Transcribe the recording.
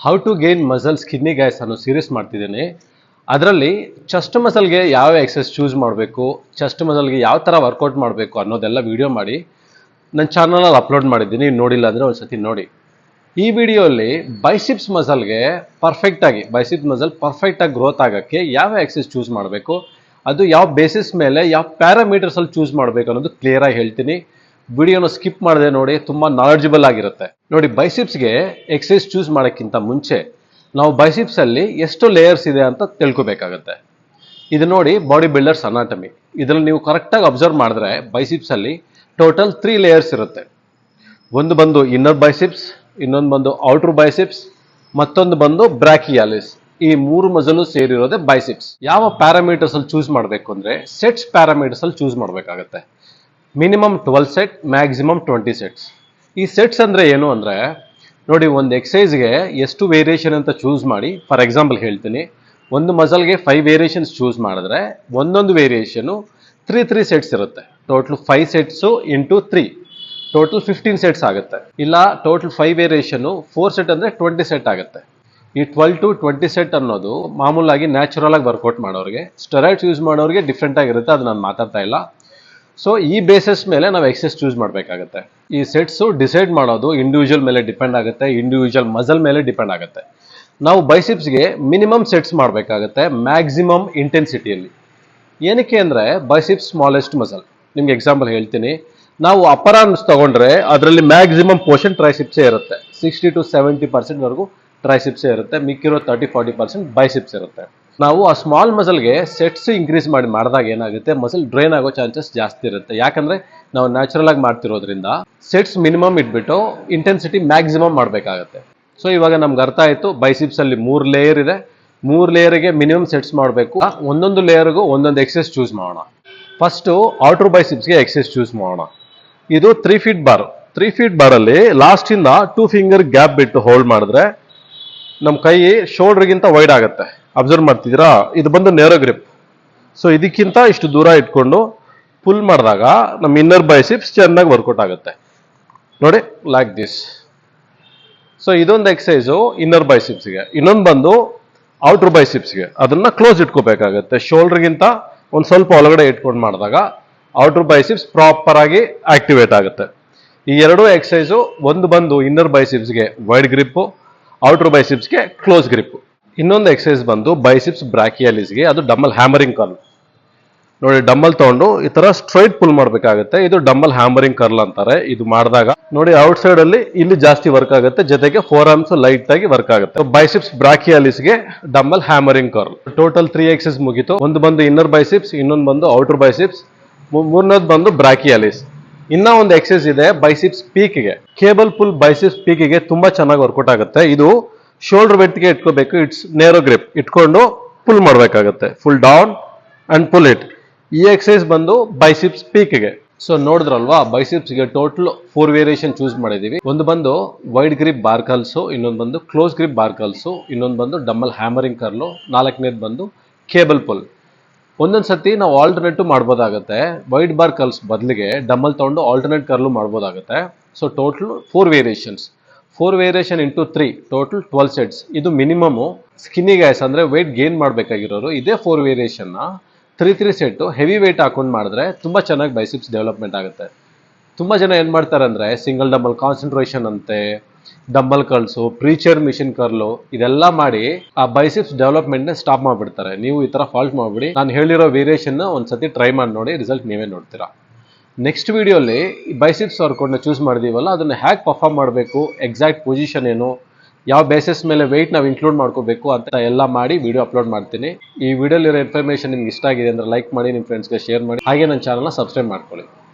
How to gain muscle skinny guys ಅನ್ನೋ series ಮಾಡ್ತಿದ್ದೀನಿ. ಅದರಲ್ಲಿ ಚೆಸ್ಟ್ ಮಸಲ್ಗೆ ಯಾವ ಎಕ್ಸಸೈಸ್ ಚೂಸ್ ಮಾಡಬೇಕು, ಚೆಸ್ಟ್ ಮಸಲ್ಗೆ ಯಾವ ಥರ ವರ್ಕೌಟ್ ಮಾಡಬೇಕು ಅನ್ನೋದೆಲ್ಲ ವಿಡಿಯೋ ಮಾಡಿ ನನ್ನ ಚಾನಲಲ್ಲಿ ಅಪ್ಲೋಡ್ ಮಾಡಿದ್ದೀನಿ. ನೋಡಿಲ್ಲ ಅಂದರೆ ಒಂದು ಸತಿ ನೋಡಿ. ಈ ವಿಡಿಯೋಲ್ಲಿ ಬೈಸಿಪ್ಸ್ ಮಸಲ್ಗೆ ಪರ್ಫೆಕ್ಟಾಗಿ ಗ್ರೋತ್ ಆಗೋಕ್ಕೆ ಯಾವ ಎಕ್ಸಸೈಸ್ ಚೂಸ್ ಮಾಡಬೇಕು, ಅದು ಯಾವ ಬೇಸಿಸ್ ಮೇಲೆ ಯಾವ ಪ್ಯಾರಾಮೀಟರ್ಸಲ್ಲಿ ಚೂಸ್ ಮಾಡಬೇಕು ಅನ್ನೋದು ಕ್ಲಿಯರಾಗಿ ಹೇಳ್ತೀನಿ. ವಿಡಿಯೋನ ಸ್ಕಿಪ್ ಮಾಡದೆ ನೋಡಿ, ತುಂಬ ನಾಲೆಡ್ಜಬಲ್ ಆಗಿರುತ್ತೆ. ನೋಡಿ, ಬೈಸಿಪ್ಸ್ಗೆ ಎಕ್ಸಸೈಸ್ ಚೂಸ್ ಮಾಡೋಕ್ಕಿಂತ ಮುಂಚೆ ನಾವು ಬೈಸಿಪ್ಸಲ್ಲಿ ಎಷ್ಟು ಲೇಯರ್ಸ್ ಇದೆ ಅಂತ ತಿಳ್ಕೊಬೇಕಾಗತ್ತೆ. ಇದು ನೋಡಿ ಬಾಡಿ ಬಿಲ್ಡರ್ಸ್ ಅನಾಟಮಿ. ಇದರಲ್ಲಿ ನೀವು ಕರೆಕ್ಟಾಗಿ ಅಬ್ಸರ್ವ್ ಮಾಡಿದ್ರೆ ಬೈಸಿಪ್ಸಲ್ಲಿ ಟೋಟಲ್ 3 ಲೇಯರ್ಸ್ ಇರುತ್ತೆ. ಒಂದು ಬಂದು ಇನ್ನರ್ ಬೈಸಿಪ್ಸ್, ಇನ್ನೊಂದು ಬಂದು ಔಟರ್ ಬೈಸಿಪ್ಸ್, ಮತ್ತೊಂದು ಬಂದು ಬ್ರಾಕಿಯಾಲಿಸ್. ಈ 3 ಮಸಲು ಸೇರಿರೋದೇ ಬೈಸಿಪ್ಸ್. ಯಾವ ಪ್ಯಾರಾಮೀಟರ್ಸಲ್ಲಿ ಚೂಸ್ ಮಾಡಬೇಕು ಅಂದರೆ ಸೆಟ್ಸ್ ಪ್ಯಾರಾಮೀಟರ್ಸಲ್ಲಿ ಚೂಸ್ ಮಾಡಬೇಕಾಗತ್ತೆ. Minimum 12 set, maximum 20 sets. ಈ ಸೆಟ್ಸ್ ಅಂದರೆ ಏನು ಅಂದರೆ ನೋಡಿ, ಒಂದು ಎಕ್ಸಸೈಸ್ಗೆ ಎಷ್ಟು ವೇರಿಯೇಷನ್ ಅಂತ ಚೂಸ್ ಮಾಡಿ. ಫಾರ್ ಎಕ್ಸಾಂಪಲ್ ಹೇಳ್ತೀನಿ, ಒಂದು ಮಸಲ್ಗೆ 5 ವೇರಿಯೇಷನ್ಸ್ ಚೂಸ್ ಮಾಡಿದ್ರೆ ಒಂದೊಂದು ವೇರಿಯೇಷನು 3 ಸೆಟ್ಸ್ ಇರುತ್ತೆ. Total 5 sets into 3 total 15 sets ಆಗುತ್ತೆ. ಇಲ್ಲ ಟೋಟಲ್ 5 ವೇರಿಯೇಷನು 4 ಸೆಟ್ ಅಂದರೆ 20 ಸೆಟ್ ಆಗುತ್ತೆ. ಈ 12 to 20 ಸೆಟ್ ಅನ್ನೋದು ಮಾಮೂಲಾಗಿ ನ್ಯಾಚುರಲ್ ಆಗಿ ವರ್ಕೌಟ್ ಮಾಡೋರಿಗೆ, ಸ್ಟೆರಾಯ್ಡ್ಸ್ ಯೂಸ್ ಮಾಡೋರಿಗೆ ಡಿಫ್ರೆಂಟ್ ಆಗಿರುತ್ತೆ. ಅದು ನಾನು ಮಾತಾಡ್ತಾ ಇಲ್ಲ. ಸೊ ಈ ಬೇಸಿಸ್ ಮೇಲೆ ನಾವು ಎಕ್ಸಸೈಸ್ ಚೂಸ್ ಮಾಡಬೇಕಾಗತ್ತೆ. ಈ ಸೆಟ್ಸು ಡಿಸೈಡ್ ಮಾಡೋದು ಇಂಡಿವಿಜುವಲ್ ಮೇಲೆ ಡಿಪೆಂಡ್ ಆಗುತ್ತೆ, ಇಂಡಿವಿಜುವಲ್ ಮಸಲ್ ಮೇಲೆ ಡಿಪೆಂಡ್ ಆಗುತ್ತೆ. ನಾವು ಬೈಸಿಪ್ಸ್ಗೆ ಮಿನಿಮಮ್ ಸೆಟ್ಸ್ ಮಾಡಬೇಕಾಗತ್ತೆ, ಮ್ಯಾಕ್ಸಿಮಮ್ ಇಂಟೆನ್ಸಿಟಿಯಲ್ಲಿ. ಏನಕ್ಕೆ ಅಂದರೆ ಬೈಸಿಪ್ಸ್ ಸ್ಮಾಲೆಸ್ಟ್ ಮಸಲ್. ನಿಮ್ಗೆ ಎಕ್ಸಾಂಪಲ್ ಹೇಳ್ತೀನಿ, ನಾವು ಅಪ್ಪರ್ ಆರ್ಮ್ಸ್ ತೊಗೊಂಡ್ರೆ ಅದರಲ್ಲಿ ಮ್ಯಾಕ್ಸಿಮಮ್ ಪೋರ್ಷನ್ ಟ್ರೈಸಿಪ್ಸೇ ಇರುತ್ತೆ. 60 to 70% ಟ್ರೈಸಿಪ್ಸೇ ಇರುತ್ತೆ, ಮಿಕ್ಕಿರೋ 30-40% ಬೈಸಿಪ್ಸ್ ಇರುತ್ತೆ. ನಾವು ಆ ಸ್ಮಾಲ್ ಮಸಲ್ಗೆ ಸೆಟ್ಸ್ ಇನ್ಕ್ರೀಸ್ ಮಾಡಿದಾಗ ಏನಾಗುತ್ತೆ, ಮಸಲ್ ಡ್ರೈನ್ ಆಗೋ ಚಾನ್ಸಸ್ ಜಾಸ್ತಿ ಇರುತ್ತೆ. ಯಾಕಂದರೆ ನಾವು ನ್ಯಾಚುರಲ್ ಆಗಿ ಮಾಡ್ತಿರೋದ್ರಿಂದ ಸೆಟ್ಸ್ ಮಿನಿಮಮ್ ಇಟ್ಬಿಟ್ಟು ಇಂಟೆನ್ಸಿಟಿ ಮ್ಯಾಕ್ಸಿಮಮ್ ಮಾಡಬೇಕಾಗತ್ತೆ. ಸೊ ಇವಾಗ ನಮ್ಗೆ ಅರ್ಥ ಆಯಿತು, ಬೈಸಿಪ್ಸಲ್ಲಿ 3 ಲೇಯರ್ ಇದೆ. 3 ಲೇಯರಿಗೆ ಮಿನಿಮಮ್ ಸೆಟ್ಸ್ ಮಾಡಬೇಕು. ಒಂದೊಂದು ಲೇಯರ್ಗೂ ಒಂದೊಂದು ಎಕ್ಸಸೈಸ್ ಚೂಸ್ ಮಾಡೋಣ. ಫಸ್ಟು ಔಟರ್ ಬೈಸಿಪ್ಸ್ಗೆ ಎಕ್ಸಸೈಸ್ ಚೂಸ್ ಮಾಡೋಣ. ಇದು 3 ಫೀಟ್ ಬಾರ್. 3 ಫೀಟ್ ಬಾರಲ್ಲಿ ಲಾಸ್ಟಿಂದ 2 ಫಿಂಗರ್ ಗ್ಯಾಪ್ ಬಿಟ್ಟು ಹೋಲ್ಡ್ ಮಾಡಿದ್ರೆ ನಮ್ಮ ಕೈ ಶೋಲ್ಡ್ರಿಗಿಂತ ವೈಡ್ ಆಗುತ್ತೆ. ಅಬ್ಸರ್ವ್ ಮಾಡ್ತಿದ್ದೀರಾ? ಇದು ಬಂದು ನೇರೋ ಗ್ರಿಪ್. ಸೊ ಇದಕ್ಕಿಂತ ಇಷ್ಟು ದೂರ ಇಟ್ಕೊಂಡು ಪುಲ್ ಮಾಡಿದಾಗ ನಮ್ಮ ಇನ್ನರ್ ಬೈಸಿಪ್ಸ್ ಚೆನ್ನಾಗಿ ವರ್ಕೌಟ್ ಆಗುತ್ತೆ. ನೋಡಿ, ಲೈಕ್ ದಿಸ್. ಸೊ ಇದೊಂದು ಎಕ್ಸಸೈಸು ಇನ್ನರ್ ಬೈಸಿಪ್ಸ್ಗೆ. ಇನ್ನೊಂದು ಬಂದು ಔಟರ್ ಬೈಸಿಪ್ಸ್ಗೆ. ಅದನ್ನು ಕ್ಲೋಸ್ ಇಟ್ಕೋಬೇಕಾಗತ್ತೆ. ಶೋಲ್ಡ್ರಿಗಿಂತ ಒಂದು ಸ್ವಲ್ಪ ಒಳಗಡೆ ಇಟ್ಕೊಂಡು ಮಾಡಿದಾಗ ಔಟರ್ ಬೈಸಿಪ್ಸ್ ಪ್ರಾಪರ್ ಆಗಿ ಆಕ್ಟಿವೇಟ್ ಆಗುತ್ತೆ. ಈ ಎರಡೂ ಎಕ್ಸಸೈಸು, ಒಂದು ಬಂದು ಇನ್ನರ್ ಬೈಸಿಪ್ಸ್ಗೆ ವೈಡ್ ಗ್ರಿಪ್ಪು, ಔಟರ್ ಬೈಸಿಪ್ಸ್ಗೆ ಕ್ಲೋಸ್ ಗ್ರಿಪ್. ಇನ್ನೊಂದು ಎಕ್ಸಸೈಸ್ ಬಂದು ಬೈಸಿಪ್ಸ್ ಬ್ರಾಕಿಯಾಲಿಸ್ಗೆ, ಅದು ಡಂಬಲ್ ಹ್ಯಾಮರಿಂಗ್ ಕರ್ಲ್. ನೋಡಿ, ಡಂಬಲ್ ತಗೊಂಡು ಈ ತರ ಸ್ಟ್ರೈಟ್ ಪುಲ್ ಮಾಡಬೇಕಾಗುತ್ತೆ. ಇದು ಡಂಬಲ್ ಹ್ಯಾಮರಿಂಗ್ ಕರ್ಲ್ ಅಂತಾರೆ. ಇದು ಮಾಡಿದಾಗ ನೋಡಿ, ಔಟ್ ಸೈಡ್ ಅಲ್ಲಿ ಇಲ್ಲಿ ಜಾಸ್ತಿ ವರ್ಕ್ ಆಗುತ್ತೆ, ಜೊತೆಗೆ 4 ಆರ್ಮ್ಸ್ ಲೈಟ್ ಆಗಿ ವರ್ಕ್ ಆಗುತ್ತೆ. ಬೈಸಿಪ್ಸ್ ಬ್ರಾಕಿಯಾಲಿಸ್ಗೆ dumbbell hammering curl. Total 3 exercise ಮುಗಿತು. ಒಂದು ಬಂದು ಇನ್ನರ್ ಬೈಸಿಪ್ಸ್, ಇನ್ನೊಂದು ಬಂದು ಔಟರ್ ಬೈಸಿಪ್ಸ್, ಮೂರನೇದು ಬಂದು ಬ್ರಾಕಿಯಾಲಿಸ್. ಇನ್ನ ಒಂದು ಎಕ್ಸಸೈಸ್ ಇದೆ ಬೈಸಿಪ್ಸ್ ಪೀಕ್ಗೆ. ಕೇಬಲ್ ಪುಲ್ ಬೈಸಿಪ್ಸ್ ಪೀಕ್ಗೆ ತುಂಬಾ ಚೆನ್ನಾಗಿ ವರ್ಕೌಟ್ ಆಗುತ್ತೆ. ಇದು ಶೋಲ್ಡರ್ ವೆಟ್ಗೆ ಇಟ್ಕೋಬೇಕು. ಇಟ್ಸ್ ನೇರೋ ಗ್ರಿಪ್ ಇಟ್ಕೊಂಡು ಪುಲ್ ಮಾಡಬೇಕಾಗುತ್ತೆ. Full down and pull it. ಈ ಎಕ್ಸಸೈಸ್ ಬಂದು ಬೈಸಿಪ್ಸ್ ಪೀಕ್ಗೆ. ಸೊ ನೋಡಿದ್ರಲ್ವಾ, ಬೈಸಿಪ್ಸ್ಗೆ ಟೋಟಲ್ 4 ವೇರಿಯೇಷನ್ ಚೂಸ್ ಮಾಡಿದೀವಿ. ಒಂದು ಬಂದು ವೈಡ್ ಗ್ರಿಪ್ ಬಾರ್ ಕರ್ಲ್ಸು, ಇನ್ನೊಂದು ಬಂದು ಕ್ಲೋಸ್ ಗ್ರಿಪ್ ಬಾರ್ ಕರ್ಲ್ಸು, ಇನ್ನೊಂದು ಬಂದು ಡಂಬಲ್ ಹ್ಯಾಮರಿಂಗ್ ಕರ್ಲು, 4ನೇದು ಬಂದು ಕೇಬಲ್ ಪುಲ್. ಒಂದೊಂದು ಸತಿ ನಾವು ಆಲ್ಟರ್ನೇಟ್ ಮಾಡ್ಬೋದಾಗುತ್ತೆ. ವೈಡ್ ಬಾರ್ ಕರ್ಲ್ಸ್ ಬದಲಿಗೆ ಡಂಬಲ್ ತೊಗೊಂಡು ಆಲ್ಟರ್ನೇಟ್ ಕರ್ಲು ಮಾಡ್ಬೋದಾಗುತ್ತೆ. So total 4 variations. 4 variation into 3 total 12 sets. ಇದು ಮಿನಿಮಮು. ಸ್ಕಿನ್ನಿ ಗೈಸ್ ಅಂದರೆ ವೆಯ್ಟ್ ಗೇನ್ ಮಾಡಬೇಕಾಗಿರೋರು ಇದೇ 4 ವೇರಿಯೇಷನ್ನ 3 ಸೆಟ್ಟು ಹೆವಿ ವೆಯ್ಟ್ ಹಾಕೊಂಡು ಮಾಡಿದ್ರೆ ತುಂಬ ಚೆನ್ನಾಗಿ ಬೈಸಿಪ್ಸ್ ಡೆವಲಪ್ಮೆಂಟ್ ಆಗುತ್ತೆ. ತುಂಬ ಜನ ಏನು ಮಾಡ್ತಾರೆ ಅಂದರೆ ಸಿಂಗಲ್ ಡಂಬಲ್ ಕಾನ್ಸಂಟ್ರೇಷನ್ ಅಂತೆ, ಡಂಬಲ್ ಕರ್ಲ್ಸು, ಪ್ರೀಚರ್ ಮಿಷಿನ್ ಕರ್ಲು, ಇದೆಲ್ಲ ಮಾಡಿ ಆ ಬೈಸಿಪ್ಸ್ ಡೆವಲಪ್ಮೆಂಟ್ನ ಸ್ಟಾಪ್ ಮಾಡಿಬಿಡ್ತಾರೆ. ನೀವು ಈ ಥರ ಫಾಲ್ಟ್ ಮಾಡಿಬಿಡಿ. ನಾನು ಹೇಳಿರೋ ವೇರಿಯೇಷನ್ನ ಒಂದ್ಸತಿ ಟ್ರೈ ಮಾಡಿ ನೋಡಿ, ರಿಸಲ್ಟ್ ನೀವೇ ನೋಡ್ತೀರಾ. ನೆಕ್ಸ್ಟ್ ವಿಡಿಯೋಲಿ ಬೈಸಿಪ್ಸ್ ವರ್ಕೌಟ್ನ ಚೂಸ್ ಮಾಡಿದೀವಲ್ಲ, ಅದನ್ನು ಹೇಗೆ ಪರ್ಫಾರ್ಮ್ ಮಾಡಬೇಕು, ಎಕ್ಸಾಕ್ಟ್ ಪೊಸಿಷನ್ ಏನು, ಯಾವ ಬೇಸಿಸ್ ಮೇಲೆ ವೆಯ್ಟ್ ನಾವು ಇನ್ಕ್ಲೂಡ್ ಮಾಡ್ಕೋಬೇಕು ಅಂತ ಎಲ್ಲ ಮಾಡಿ ವಿಡಿಯೋ ಅಪ್ಲೋಡ್ ಮಾಡ್ತೀನಿ. ಈ ವಿಡಿಯೋಲಿರೋ ಇನ್ಫಾರ್ಮೇಷನ್ ನಿಮ್ಗೆ ಇಷ್ಟ ಆಗಿದೆ ಅಂದರೆ ಲೈಕ್ ಮಾಡಿ, ನಿಮ್ಮ ಫ್ರೆಂಡ್ಸ್ಗೆ ಶೇರ್ ಮಾಡಿ, ಹಾಗೆ ನನ್ನ ಚಾನಲ್ನ ಸಬ್ಸ್ಕ್ರೈಬ್ ಮಾಡ್ಕೊಳ್ಳಿ.